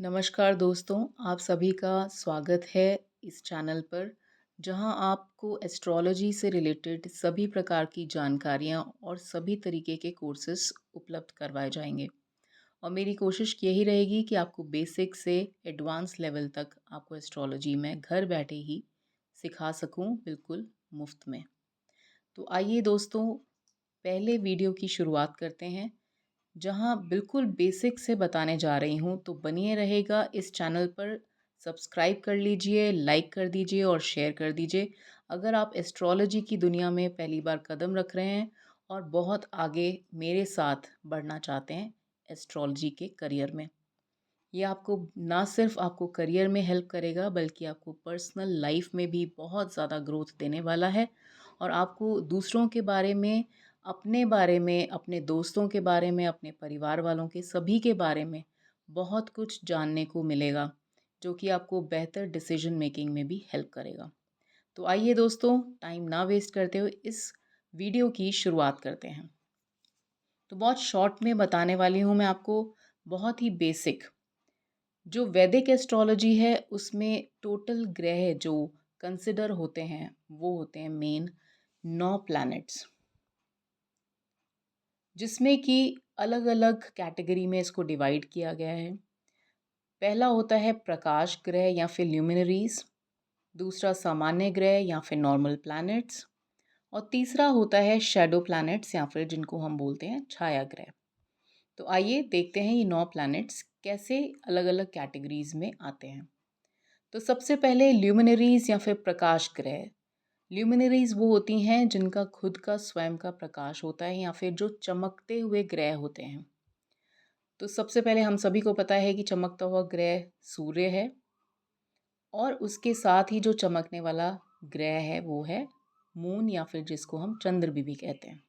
नमस्कार दोस्तों, आप सभी का स्वागत है इस चैनल पर, जहां आपको एस्ट्रोलॉजी से रिलेटेड सभी प्रकार की जानकारियां और सभी तरीके के कोर्सेस उपलब्ध करवाए जाएंगे। और मेरी कोशिश यही रहेगी कि आपको बेसिक से एडवांस लेवल तक आपको एस्ट्रोलॉजी में घर बैठे ही सिखा सकूं, बिल्कुल मुफ्त में। तो आइए दोस्तों, पहले वीडियो की शुरुआत करते हैं, जहाँ बिल्कुल बेसिक से बताने जा रही हूँ। तो बनिए रहेगा इस चैनल पर, सब्सक्राइब कर लीजिए, लाइक कर दीजिए और शेयर कर दीजिए अगर आप एस्ट्रोलॉजी की दुनिया में पहली बार कदम रख रहे हैं और बहुत आगे मेरे साथ बढ़ना चाहते हैं एस्ट्रोलॉजी के करियर में। ये आपको ना सिर्फ आपको करियर में हेल्प करेगा, बल्कि आपको पर्सनल लाइफ में भी बहुत ज़्यादा ग्रोथ देने वाला है। और आपको दूसरों के बारे में, अपने बारे में, अपने दोस्तों के बारे में, अपने परिवार वालों के, सभी के बारे में बहुत कुछ जानने को मिलेगा, जो कि आपको बेहतर डिसीजन मेकिंग में भी हेल्प करेगा। तो आइए दोस्तों, टाइम ना वेस्ट करते हुए इस वीडियो की शुरुआत करते हैं। तो बहुत शॉर्ट में बताने वाली हूँ मैं आपको, बहुत ही बेसिक। जो वैदिक एस्ट्रोलॉजी है उसमें टोटल ग्रह जो कंसिडर होते हैं वो होते हैं मेन 9 प्लैनेट्स, जिसमें कि अलग अलग कैटेगरी में इसको डिवाइड किया गया है। पहला होता है प्रकाश ग्रह या फिर ल्यूमिनरीज, दूसरा सामान्य ग्रह या फिर नॉर्मल प्लैनेट्स, और तीसरा होता है शैडो प्लैनेट्स या फिर जिनको हम बोलते हैं छाया ग्रह। तो आइए देखते हैं ये 9 प्लैनेट्स कैसे अलग अलग कैटेगरीज में आते हैं। तो सबसे पहले ल्यूमिनरीज या फिर प्रकाश ग्रह। ल्यूमिनरीज वो होती हैं जिनका खुद का स्वयं का प्रकाश होता है या फिर जो चमकते हुए ग्रह होते हैं। तो सबसे पहले हम सभी को पता है कि चमकता हुआ ग्रह सूर्य है, और उसके साथ ही जो चमकने वाला ग्रह है वो है मून या फिर जिसको हम चंद्र भी कहते हैं।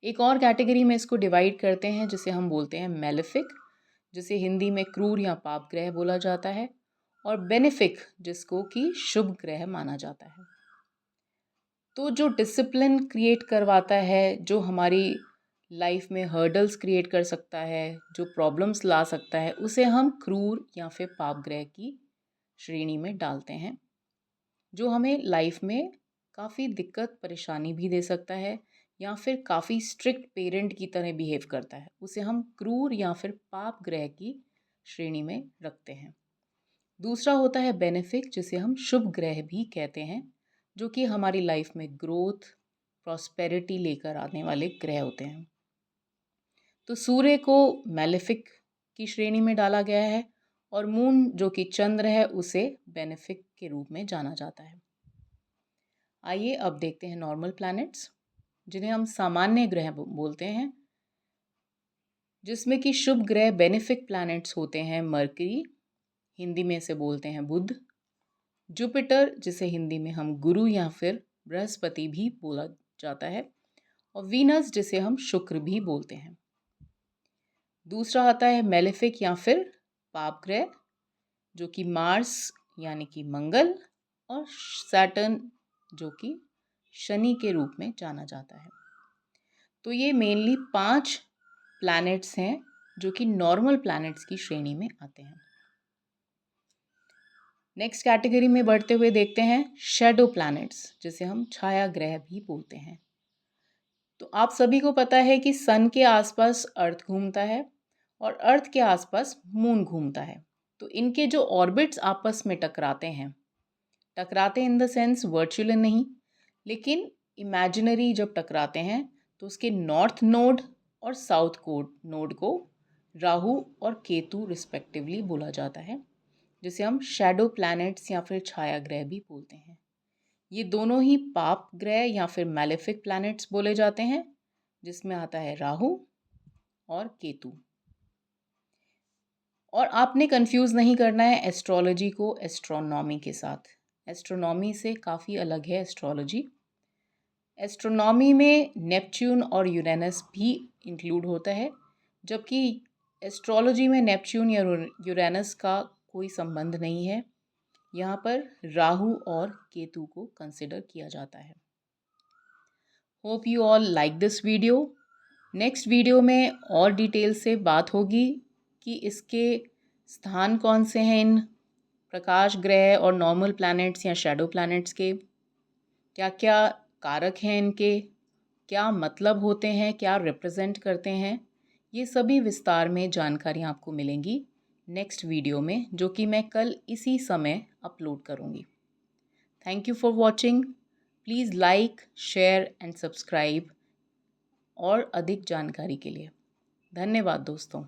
एक और कैटेगरी में इसको डिवाइड करते हैं जिसे हम बोलते हैं मेलेफिक, जिसे हिंदी में क्रूर या पाप ग्रह बोला जाता है, और बेनिफिक जिसको कि शुभ ग्रह माना जाता है। तो जो डिसिप्लिन क्रिएट करवाता है, जो हमारी लाइफ में हर्डल्स क्रिएट कर सकता है, जो प्रॉब्लम्स ला सकता है, उसे हम क्रूर या फिर पाप ग्रह की श्रेणी में डालते हैं। जो हमें लाइफ में काफ़ी दिक्कत परेशानी भी दे सकता है, या फिर काफ़ी स्ट्रिक्ट पेरेंट की तरह बिहेव करता है, उसे हम क्रूर या फिर पाप ग्रह की श्रेणी में रखते हैं। दूसरा होता है बेनिफिक, जिसे हम शुभ ग्रह भी कहते हैं, जो कि हमारी लाइफ में ग्रोथ, प्रॉस्पेरिटी लेकर आने वाले ग्रह होते हैं। तो सूर्य को मेलेफिक की श्रेणी में डाला गया है, और मून जो कि चंद्र है उसे बेनिफिक के रूप में जाना जाता है। आइए अब देखते हैं नॉर्मल प्लैनेट्स, जिन्हें हम सामान्य ग्रह बोलते हैं, जिसमें कि शुभ ग्रह बेनिफिक प्लैनेट्स होते हैं मरकरी, हिंदी में इसे बोलते हैं बुध, जुपिटर जिसे हिंदी में हम गुरु या फिर बृहस्पति भी बोला जाता है, और वीनस जिसे हम शुक्र भी बोलते हैं। दूसरा आता है मेलेफिक या फिर पाप ग्रह, जो कि मार्स यानी कि मंगल, और सैटर्न जो कि शनि के रूप में जाना जाता है। तो ये मेनली 5 प्लैनेट्स हैं जो कि नॉर्मल प्लैनेट्स की श्रेणी में आते हैं। नेक्स्ट कैटेगरी में बढ़ते हुए देखते हैं शैडो प्लैनेट्स, जिसे हम छाया ग्रह भी बोलते हैं। तो आप सभी को पता है कि सन के आसपास अर्थ घूमता है और अर्थ के आसपास मून घूमता है। तो इनके जो ऑर्बिट्स आपस में टकराते इन द सेंस वर्चुअल नहीं, लेकिन इमेजिनरी जब टकराते हैं तो उसके नॉर्थ नोड और साउथ कोड नोड को राहु और केतु रिस्पेक्टिवली बोला जाता है, जिसे हम शैडो प्लैनेट्स या फिर छाया ग्रह भी बोलते हैं। ये दोनों ही पाप ग्रह या फिर मैलेफिक प्लैनेट्स बोले जाते हैं, जिसमें आता है राहु और केतु। और आपने कंफ्यूज नहीं करना है एस्ट्रोलॉजी को एस्ट्रोनॉमी के साथ। एस्ट्रोनॉमी से काफ़ी अलग है एस्ट्रोलॉजी। एस्ट्रोनॉमी में नेपच्यून और यूरेनस भी इंक्लूड होता है, जबकि एस्ट्रोलॉजी में नेपच्यून या यूरेनस का कोई संबंध नहीं है। यहाँ पर राहु और केतु को कंसिडर किया जाता है। Hope you all like this video. Next video में और डिटेल से बात होगी कि इसके स्थान कौन से हैं इन प्रकाश ग्रह और नॉर्मल प्लैनेट्स या शैडो प्लैनेट्स के, क्या क्या कारक हैं इनके, क्या मतलब होते हैं, क्या रिप्रेजेंट करते हैं, ये सभी विस्तार में जानकारियाँ आपको मिलेंगी नेक्स्ट वीडियो में, जो कि मैं कल इसी समय अपलोड करूँगी। Thank you for watching. Please like, share and subscribe और अधिक जानकारी के लिए। धन्यवाद दोस्तों।